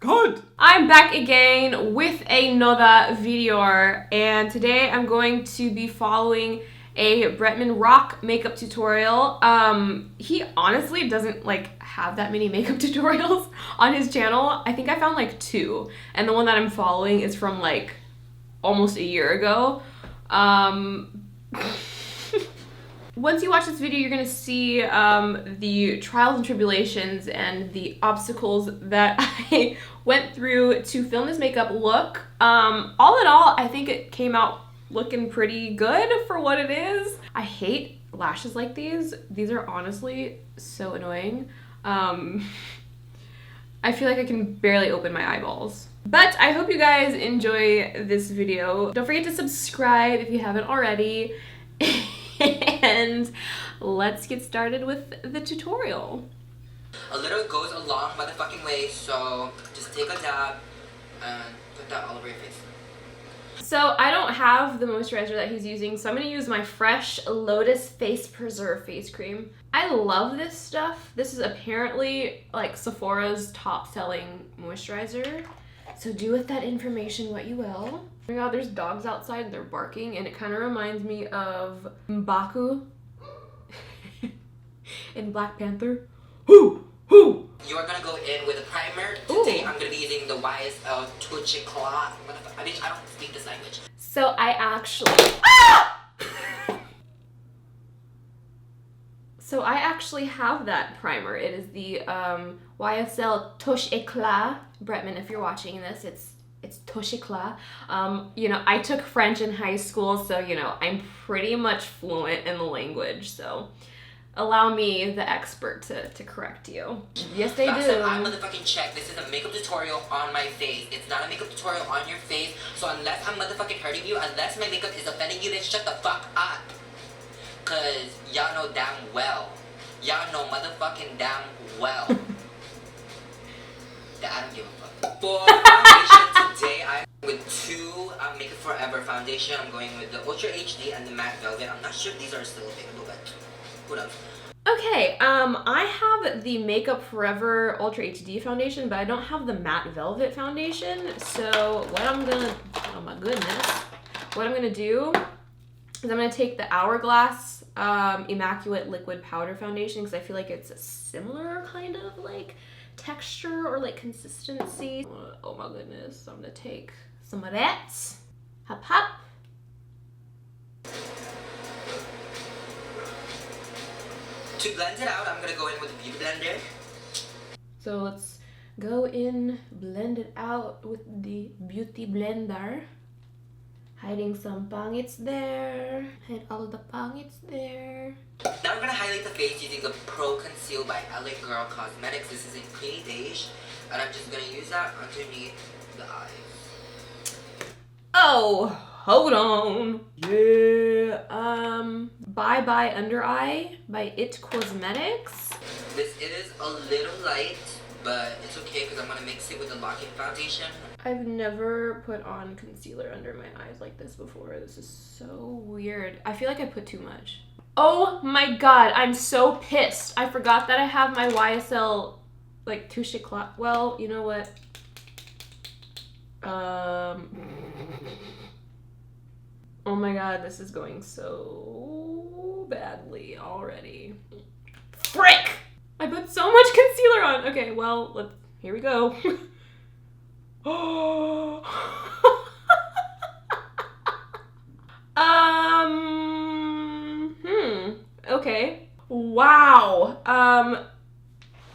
good? I'm back again with another video, and today I'm going to be following a Bretman Rock makeup tutorial. He honestly doesn't like have that many makeup tutorials on his channel. I think I found like 2, and the one that I'm following is from like almost a year ago. Once you watch this video, you're gonna see the trials and tribulations and the obstacles that I went through to film this makeup look. All in all, I think it came out looking pretty good for what it is. I hate lashes like these. These are honestly so annoying. I feel like I can barely open my eyeballs. But I hope you guys enjoy this video. Don't forget to subscribe if you haven't already. And let's get started with the tutorial. A little goes a long motherfucking way, so just take a dab and put that all over your face. So I don't have the moisturizer that he's using, so I'm going to use my fresh Lotus Face Preserve face cream. I love this stuff. This is apparently like Sephora's top selling moisturizer. So do with that information what you will. Oh my god, there's dogs outside and they're barking, and it kind of reminds me of M'Baku in Black Panther. Hoo! Hoo! You are gonna go in with a primer. Today I'm gonna be using the YSL Touche Eclat. I mean, I don't speak this language. So I actually... So I actually have that primer. It is the YSL Touche Eclat. Bretman, if you're watching this, it's Touche Eclat. You know, I took French in high school, so you know, I'm pretty much fluent in the language, so allow me, the expert, to correct you. Yes, they do. I'm motherfucking check. This is a makeup tutorial on my face. It's not a makeup tutorial on your face, so unless I'm motherfucking hurting you, unless my makeup is offending you, then shut the fuck up. Cause y'all know damn well. Y'all know motherfucking damn well that I don't give a fuck. For foundation today, I'm with 2 Make It Forever foundation. I'm going with the Ultra HD and the Matte Velvet. I'm not sure if these are still available, but who knows? Okay, I have the Make Up Forever Ultra HD foundation, but I don't have the Matte Velvet foundation. So what I'm gonna, oh my goodness, what I'm gonna do is I'm gonna take the Hourglass Immaculate Liquid Powder Foundation, because I feel like it's a similar kind of like texture or like consistency. Oh my goodness, I'm gonna take some of that. Hop hop. To blend it out, I'm gonna go in with the BeautyBlender. So let's go in, blend it out with the BeautyBlender. Hiding some pangits there. Hide all the pangits there. Now we're gonna highlight the face using the Pro Conceal by LA Girl Cosmetics. This is in Creamy Beige, and I'm just gonna use that underneath the eyes. Oh, hold on. Yeah. Bye Bye Under Eye by It Cosmetics. This is a little light, but it's okay because I'm gonna mix it with the Lock-In foundation. I've never put on concealer under my eyes like this before. This is so weird. I feel like I put too much. Oh my god, I'm so pissed. I forgot that I have my YSL like Touche Eclat. Well, you know what? Oh my god, this is going so badly already. Frick! I put so much concealer on. Okay, well, here we go. Oh. Okay. Wow.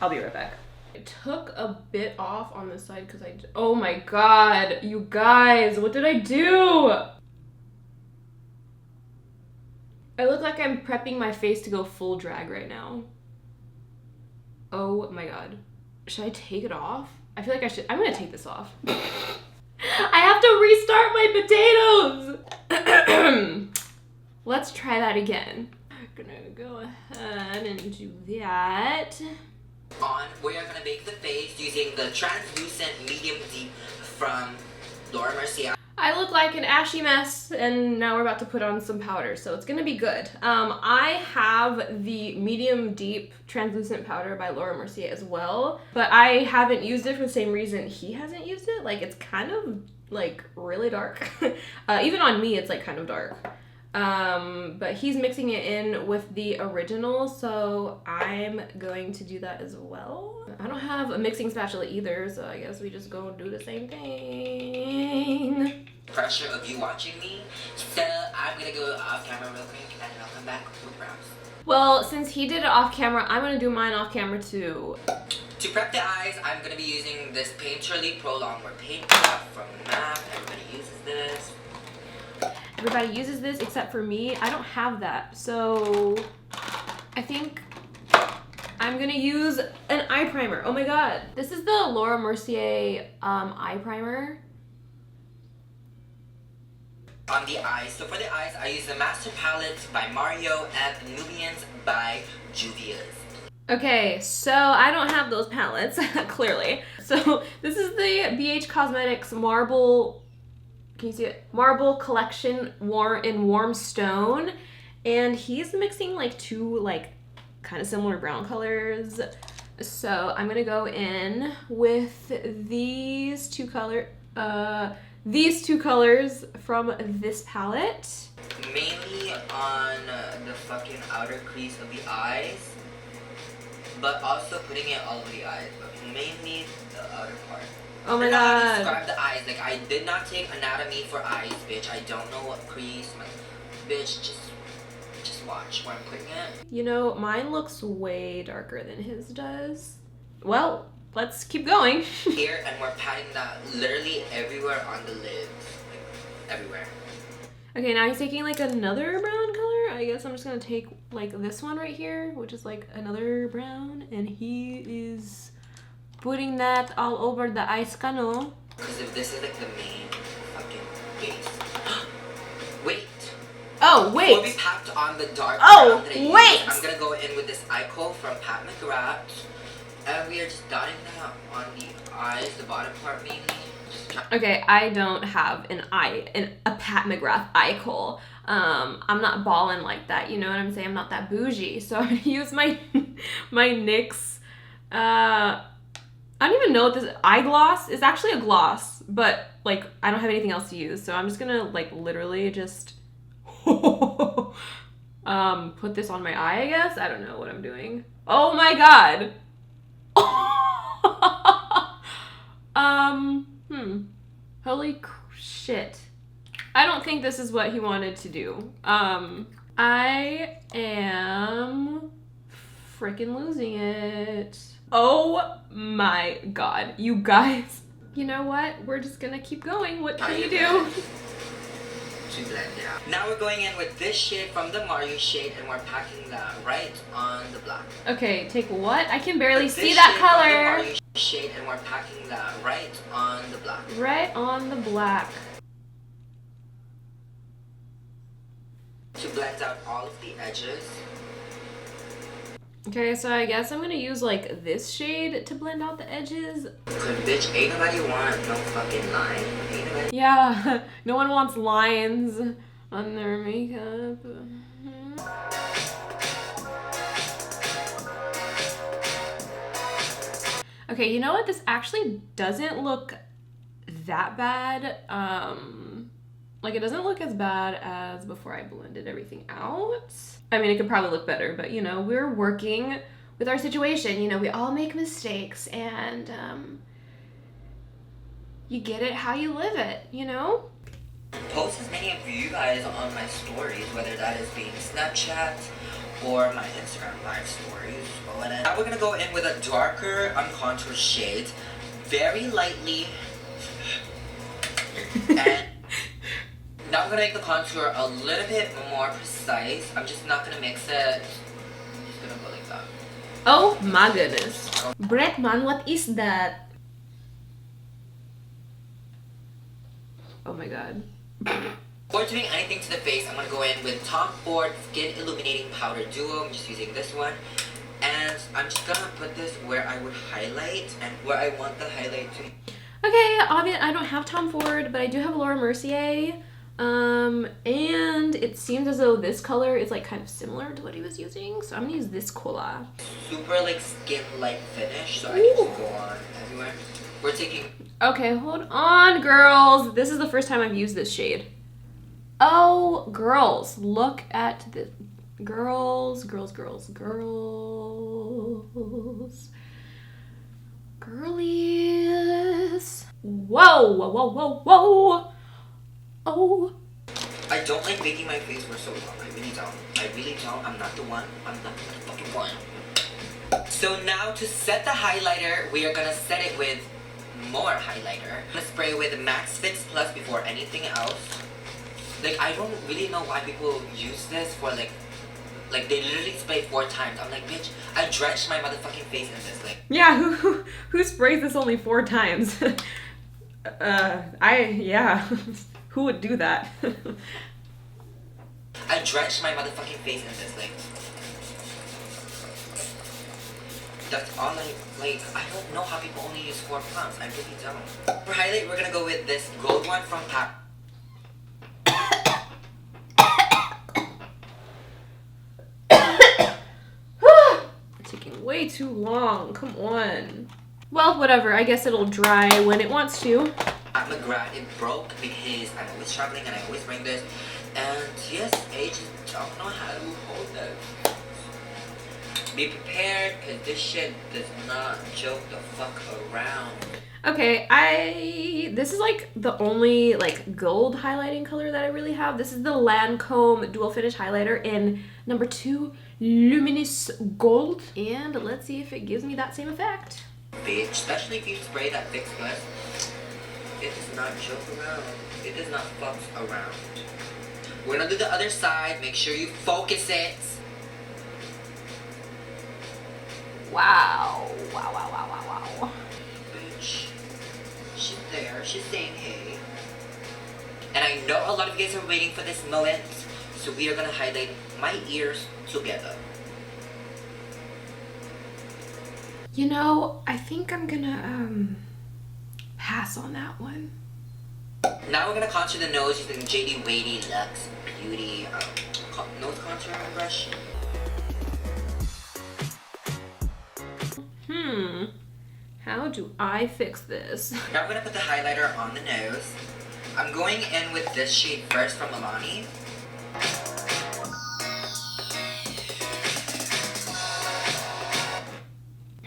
I'll be right back. I took a bit off on this side because oh my god, you guys, what did I do? I look like I'm prepping my face to go full drag right now. Oh my god. Should I take it off? I feel like I should. I'm gonna take this off. I have to restart my potatoes! Let's try that again. I'm gonna go ahead and do that. We are gonna make the face using the translucent medium deep from Mercier. I look like an ashy mess, and now we're about to put on some powder, so it's gonna be good. I have the medium deep translucent powder by Mercier as well, but I haven't used it for the same reason he hasn't used it. Like, it's kind of like really dark. Even on me, it's like kind of dark. But he's mixing it in with the original, so I'm going to do that as well. I don't have a mixing spatula either, so I guess we just go do the same thing. Pressure of you watching me, so I'm gonna go off camera real quick and I'll come back with brows. Well, since he did it off camera, I'm gonna do mine off camera too. To prep the eyes, I'm gonna be using this Painterly Pro Longwear Paint Pot from MAP. Everybody uses this. Everybody uses this except for me. I don't have that, so I think I'm gonna use an eye primer. Oh my god. This is the Mercier eye primer. On the eyes, so for the eyes, I use the Master Palette by Mario and Nubians by Juvia's. Okay, so I don't have those palettes, clearly. So this is the BH Cosmetics Marble, can you see it? Marble Collection in Warm Stone. And he's mixing like two like kind of similar brown colors. So I'm gonna go in with these two colors from this palette. Mainly on the fucking outer crease of the eyes, but also putting it all over the eyes, but mainly the outer part. Oh my I don't know how to god. describe the eyes. Like, I did not take anatomy for eyes, bitch. I don't know what crease. Bitch, just watch where I'm putting it. You know, mine looks way darker than his does. Well, let's keep going. Here, and we're patting that literally everywhere on the lids. Like, everywhere. Okay, now he's taking like another brown color. I guess I'm just gonna take like this one right here, which is like another brown, and he is putting that all over the eyes cano. Because if this is like the main fucking base. Wait. Oh, wait. Before we packed on the dark Oh, brown that I wait. used, I'm gonna go in with this eye kohl from Pat McGrath. And we are just dotting that on the eyes, the bottom part mainly. Okay, I don't have a Pat McGrath eye kohl. I'm not ballin' like that, you know what I'm saying? I'm not that bougie. So I'm gonna use my NYX, I don't even know what this eye gloss is. Actually a gloss, but like I don't have anything else to use. So I'm just gonna like literally just put this on my eye, I guess. I don't know what I'm doing. Oh my god. Holy shit. I don't think this is what he wanted to do. I am freaking losing it. Oh my god. You guys. You know what? We're just gonna keep going. What can you do? To blend it out. Now we're going in with this shade from the Mario shade, and we're packing that right on the black. Okay, take what? I can barely This see that shade from the color. Mario shade, and we're packing that right on the black. Right on the black. To blend out all of the edges. Okay, so I guess I'm gonna use like this shade to blend out the edges. Cause bitch, ain't nobody want no fucking line. Ain't nobody. Yeah, no one wants lines on their makeup. Okay, you know what? This actually doesn't look that bad. Like it doesn't look as bad as before I blended everything out. I mean, it could probably look better, but you know, we're working with our situation. You know, we all make mistakes, and you get it how you live it, you know? Post as many of you guys on my stories, whether that is being Snapchat or my Instagram live stories or whatever. Now we're gonna go in with a darker uncontoured shade, very lightly, and now I'm gonna make the contour a little bit more precise. I'm just not gonna mix it. I'm just gonna go like that. Oh my goodness. Bretman, what is that? Oh my god. Before doing anything to the face, I'm gonna go in with Tom Ford Skin Illuminating Powder Duo. I'm just using this one. And I'm just gonna put this where I would highlight and where I want the highlight to. Okay, obviously I don't have Tom Ford, but I do have Laura Mercier. And it seems as though this color is like kind of similar to what he was using, so I'm gonna use this color. Super like skin-like finish, so I can just go on everywhere. We're taking... Okay, hold on, girls. This is the first time I've used this shade. Oh, girls, look at this. Girls. Girlies. Whoa. Oh. I don't like making my face for so long. I really don't. I'm not the one. I'm not the fucking one. So now to set the highlighter, we are gonna set it with more highlighter. I'm gonna spray with Max Fix Plus before anything else. Like, I don't really know why people use this for like they literally spray 4 times. I'm like, bitch, I drenched my motherfucking face in this. Like, yeah, who sprays this only 4 times? Who would do that? I drenched my motherfucking face in this. Like, that's all I don't know how people only use 4 pumps. I really don't. For highlight, we're gonna go with this gold one from Pack. Taking way too long. Come on. Well, whatever. I guess it'll dry when it wants to. At McGrath, it broke because I'm always traveling and I always bring this. And yes, I just don't know how to hold it. Be prepared, because this shit does not joke the fuck around. Okay, this is like the only like gold highlighting color that I really have. This is the Lancome Dual Finish Highlighter in number 2 Luminous Gold. And let's see if it gives me that same effect. Bitch, especially if you spray that Fix Plus, it does not joke around. It does not fuck around. We're gonna do the other side. Make sure you focus it. Wow. Bitch, she's there. She's saying hey. And I know a lot of you guys are waiting for this moment, so we are gonna highlight my ears together. You know, I think I'm gonna pass on that one. Now we're gonna contour the nose using JD Weighty Luxe Beauty nose contour brush. How do I fix this? Now we're gonna put the highlighter on the nose. I'm going in with this shade first from Milani.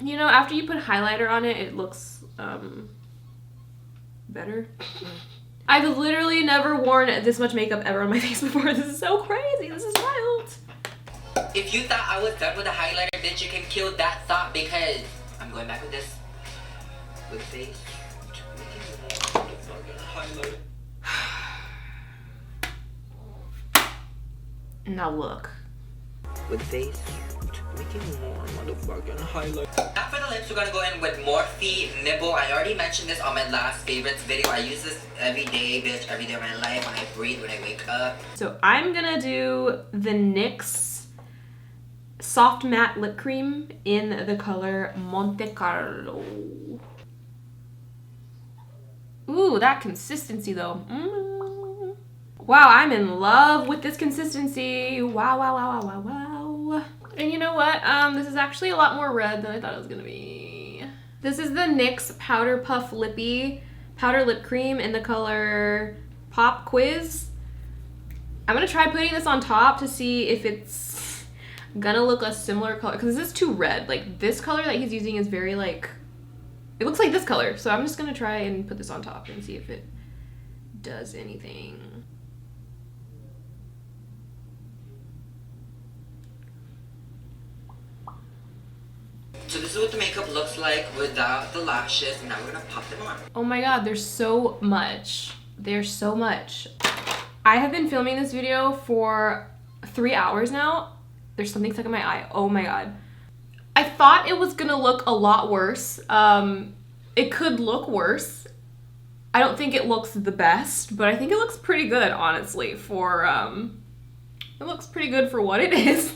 You know, after you put highlighter on it, it looks better. I've literally never worn this much makeup ever on my face before. This is so crazy. This is wild. If you thought I was done with the highlighter, bitch, you can kill that thought because I'm going back with this. With face. Highlighter. Now look. With face. Making more motherfucking highlight. Now for the lips, we're gonna go in with Morphe Nibble. I already mentioned this on my last favorites video. I use this every day, bitch. Every day of my life. When I breathe, when I wake up. So I'm gonna do the NYX Soft Matte Lip Cream in the color Monte Carlo. Ooh, that consistency though. Wow, I'm in love with this consistency. Wow. And you know what? This is actually a lot more red than I thought it was gonna be. This is the NYX Powder Puff Lippy Powder Lip Cream in the color Pop Quiz. I'm gonna try putting this on top to see if it's gonna look a similar color, because this is too red. Like, this color that he's using is very like, it looks like this color. So I'm just gonna try and put this on top and see if it does anything. So this is what the makeup looks like without the lashes. Now we're gonna pop them on. Oh my god, there's so much. There's so much. I have been filming this video for 3 hours now. There's something stuck in my eye. Oh my god. I thought it was gonna look a lot worse. It could look worse. I don't think it looks the best, but I think it looks pretty good, honestly, for, it looks pretty good for what it is.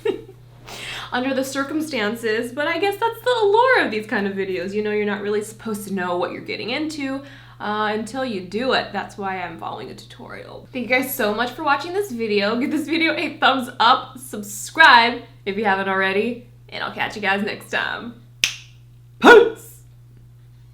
Under the circumstances, but I guess that's the allure of these kind of videos. You know, you're not really supposed to know what you're getting into. until you do it. That's why I'm following a tutorial. Thank you guys so much for watching this video. Give this video a thumbs up, subscribe if you haven't already, and I'll catch you guys next time. Peace!